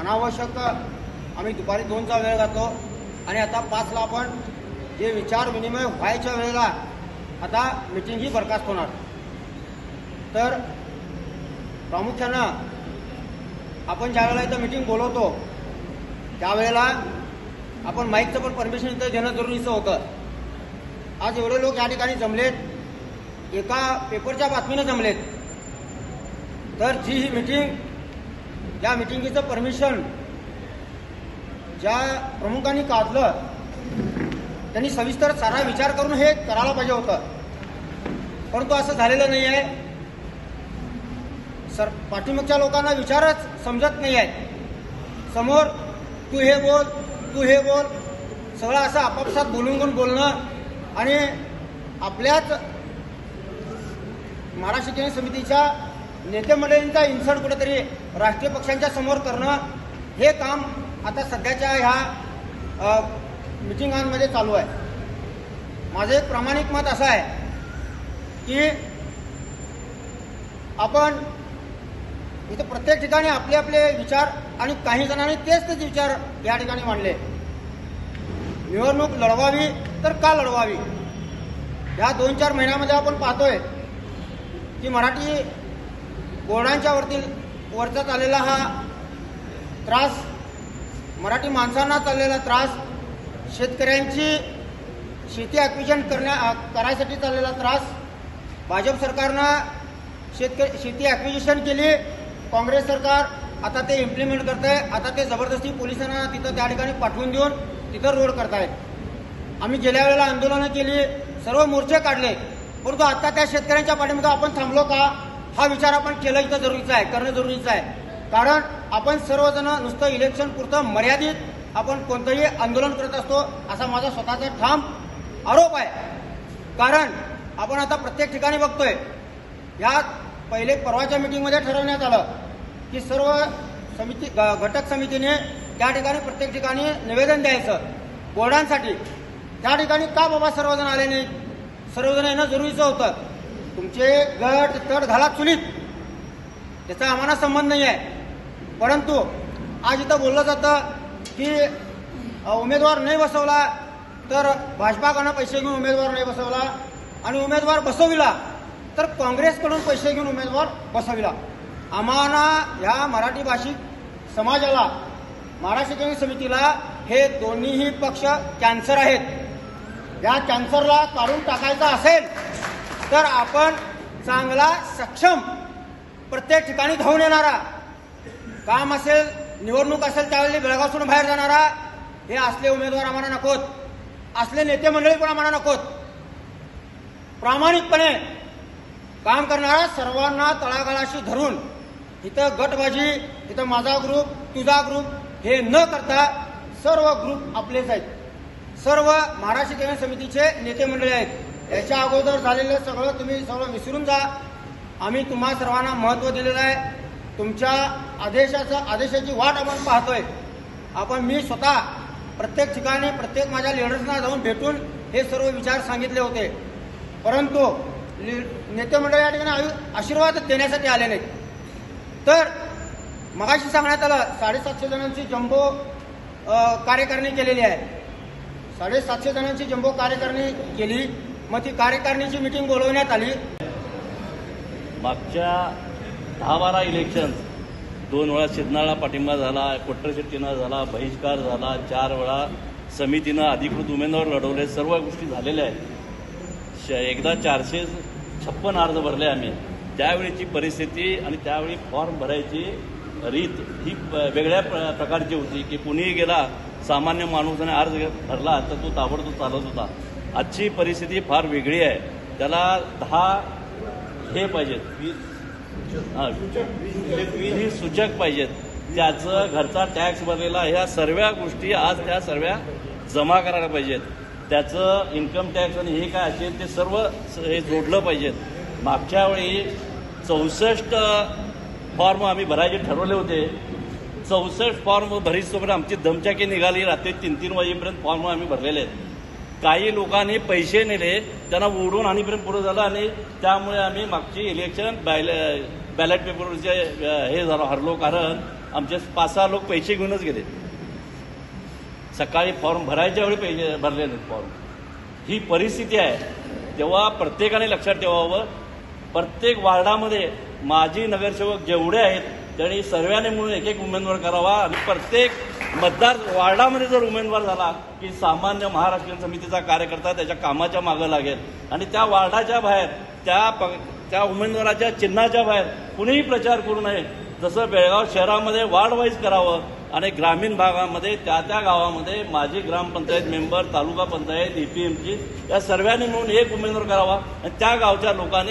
अनावश्यक आम्ही दुपारी 2चा वेळ घातलो आणि आता 5ला आपण जे विचार विनिमय व्हायच्या वेळेला आता मीटिंग ही बरखास्त होणार. तर प्रामुख्यानं आपण ज्या वेळेला इथं मीटिंग बोलवतो त्यावेळेला आपण माईकचं पण परमिशन इथं देणं जरुरीचं होतं. आज एवढे लोक या ठिकाणी जमलेत, एका पेपरच्या बातमीनं जमलेत. तर जी ही मीटिंग, या मीटिंगीचं परमिशन ज्या प्रमुखांनी काढलं त्यांनी सविस्तर सारा विचार करून हे करायला पाहिजे होतं, परंतु असं झालेलं नाही आहे. पाठीमागच्या लोकांना विचारच समजत नाही आहे. समोर तू हे बोल, तू हे बोल, सगळं असं आपापसात बोलणं आणि आपल्याच महाराष्ट्र शिक्षण समितीच्या नेते मंडळींचा इन्सर्ट कुठेतरी राष्ट्रीय पक्षांच्या समोर करणं, हे काम आता सध्याच्या ह्या मिटिंगांमध्ये चालू आहे. माझं एक प्रामाणिक मत असं आहे की आपण इथं प्रत्येक ठिकाणी आपले आपले विचार आणि काही जणांनी तेच विचार या ठिकाणी मांडले. निवडणूक लढवावी तर का लढवावी, या 2-4 महिन्यामध्ये आपण पाहतोय की मराठी बोर्डांच्या वरचा चाललेला हा त्रास, मराठी माणसांना चाललेला त्रास, शेतकऱ्यांची शेती ॲक्विजिशन करायसाठी चाललेला त्रास, भाजप सरकारनं शेती ॲक्विजिशन केली, काँग्रेस सरकार आता ते इम्प्लिमेंट करत आहे. आता ते जबरदस्ती पोलिसांना तिथं त्या ठिकाणी पाठवून देऊन तिथं रोड करतायत. आम्ही गेल्या वेळेला आंदोलनं केली, सर्व मोर्चे काढले, परंतु आता त्या शेतकऱ्यांच्या पाठीमागे आपण थांबलो का, हा विचार आपण केलं इथं जरुरीचं आहे, करणं जरुरीचं आहे. कारण आपण सर्वजण नुसतं इलेक्शन पुरतं मर्यादित आपण कोणतंही आंदोलन करत असतो, असा माझा स्वतःचा ठाम आरोप आहे. कारण आपण आता प्रत्येक ठिकाणी बघतोय, या पहिले परवाच्या मीटिंगमध्ये ठरवण्यात आलं की सर्व समिती घटक समितीने त्या ठिकाणी प्रत्येक ठिकाणी निवेदन द्यायचं बोर्डांसाठी. त्या ठिकाणी का बाबा सर्वजण आले नाहीत, सर्वजण येणं जरुरीचं होतं. तुमचे गट तट घाला चुलीत, त्याचा आम्हाला संबंध नाही आहे. परंतु आज इथं बोललं जातं की उमेदवार नाही बसवला तर भाजपाकडनं पैसे घेऊन उमेदवार नाही बसवला, आणि उमेदवार बसविला तर काँग्रेसकडून पैसे घेऊन उमेदवार बसविला. आम्हाला ह्या मराठी भाषिक समाजाला, महाराष्ट्र शिक्षण समितीला हे दोन्हीही पक्ष कॅन्सर आहेत. या कॅन्सरला काढून टाकायचा असेल तर आपण चांगला सक्षम प्रत्येक ठिकाणी धावून येणारा, काम असेल निवडणूक असेल त्यावेळी बेळगावसून बाहेर जाणारा, हे असले उमेदवार आम्हाला नकोत, असले नेते मंडळी पण आम्हाला नकोत. प्रामाणिकपणे काम करणारा, सर्वांना तळागाळाशी धरून, इथं गटबाजी, इथं माझा ग्रुप तुझा ग्रुप हे न करता सर्व ग्रुप आपलेच आहेत, सर्व महाराष्ट्र शिक्षण समितीचे नेते मंडळी आहेत. याच्या अगोदर झालेलं सगळं तुम्ही विसरून जा. आम्ही तुम्हा सर्वांना महत्त्व दिलेलं आहे. तुमच्या आदेशाची वाट आपण पाहतोय. मी स्वतः प्रत्येक ठिकाणी प्रत्येक माझ्या लिडर्सना जाऊन भेटून हे सर्व विचार सांगितले होते, परंतु नेते मंडळ या ठिकाणी आशीर्वाद देण्यासाठी आले नाहीत. तर मगाशी सांगण्यात आलं 750 जणांची जम्बो कार्यकारिणी केलेली आहे. 750 जणांची जम्बो कार्यकारिणी केली. मग ती कार्यकारिणीची मीटिंग बोलवण्यात आली. मागच्या 10-12 इलेक्शन 2 वेळा सिद्धनाळा पाठिंबा झाला, कोट्टरशेट्टीनं झाला, बहिष्कार झाला, 4 वेळा समितीनं अधिकृत उमेदवार लढवले, सर्व गोष्टी झालेल्या आहेत. एकदा 456 अर्ज भरले आम्ही. त्यावेळीची परिस्थिती आणि त्यावेळी फॉर्म भरायची रीत ही वेगळ्या प्रकारची होती की कुणीही गेला, सामान्य माणूस आणि अर्ज भरला तर तो ताबडतोब चालत होता. आजची परिस्थिती फार वेगळी आहे. त्याला 10 हे पाहिजेत, 20 सूचक पाहिजेत. त्याचं घरचा टॅक्स भरलेला, ह्या सर्व गोष्टी आज त्या सर्व जमा करायला पाहिजेत. त्याचं इन्कम टॅक्स आणि हे काय असेल ते सर्व हे जोडलं पाहिजेत. मागच्या वेळी 64 फॉर्म आम्ही भरायचे ठरवले होते. 64 फॉर्म भरीसोबत आमची दमचाकी निघाली. रात्री 3-3 वाजेपर्यंत फॉर्म आम्ही भरलेले आहेत. काही लोकांनी पैसे नेले, त्यांना ओढून आणीपर्यंत पुढे झालं आणि त्यामुळे आम्ही मागची इलेक्शन बॅलेट पेपरवरचे हे झालं हरलो. कारण आमचे 5-6 लोक पैसे घेऊनच गेले. सकाळी फॉर्म भरायच्या वेळी पैसे भरले नाहीत फॉर्म. ही परिस्थिती आहे. तेव्हा प्रत्येकाने लक्षात ठेवावं, प्रत्येक वार्डामध्ये माजी नगरसेवक जेवढे आहेत त्यांनी सर्वांनी म्हणून एक एक उमेदवार करावा आणि प्रत्येक मतदार वार्डामध्ये जर उमेदवार झाला की सामान्य महाराष्ट्रीयन समितीचा कार्यकर्ता त्याच्या कामाच्या मागं लागेल आणि त्या वार्डाच्या बाहेर त्या उमेदवाराच्या चिन्हाच्या बाहेर कुणीही प्रचार करू नये. जसं बेळगाव शहरामध्ये वार्ड वाईज करावं आणि ग्रामीण भागामध्ये त्या गावामध्ये माजी ग्रामपंचायत मेंबर, तालुका पंचायत, EPMची या सर्वांनी मिळून एक उमेदवार करावा आणि त्या गावच्या लोकांनी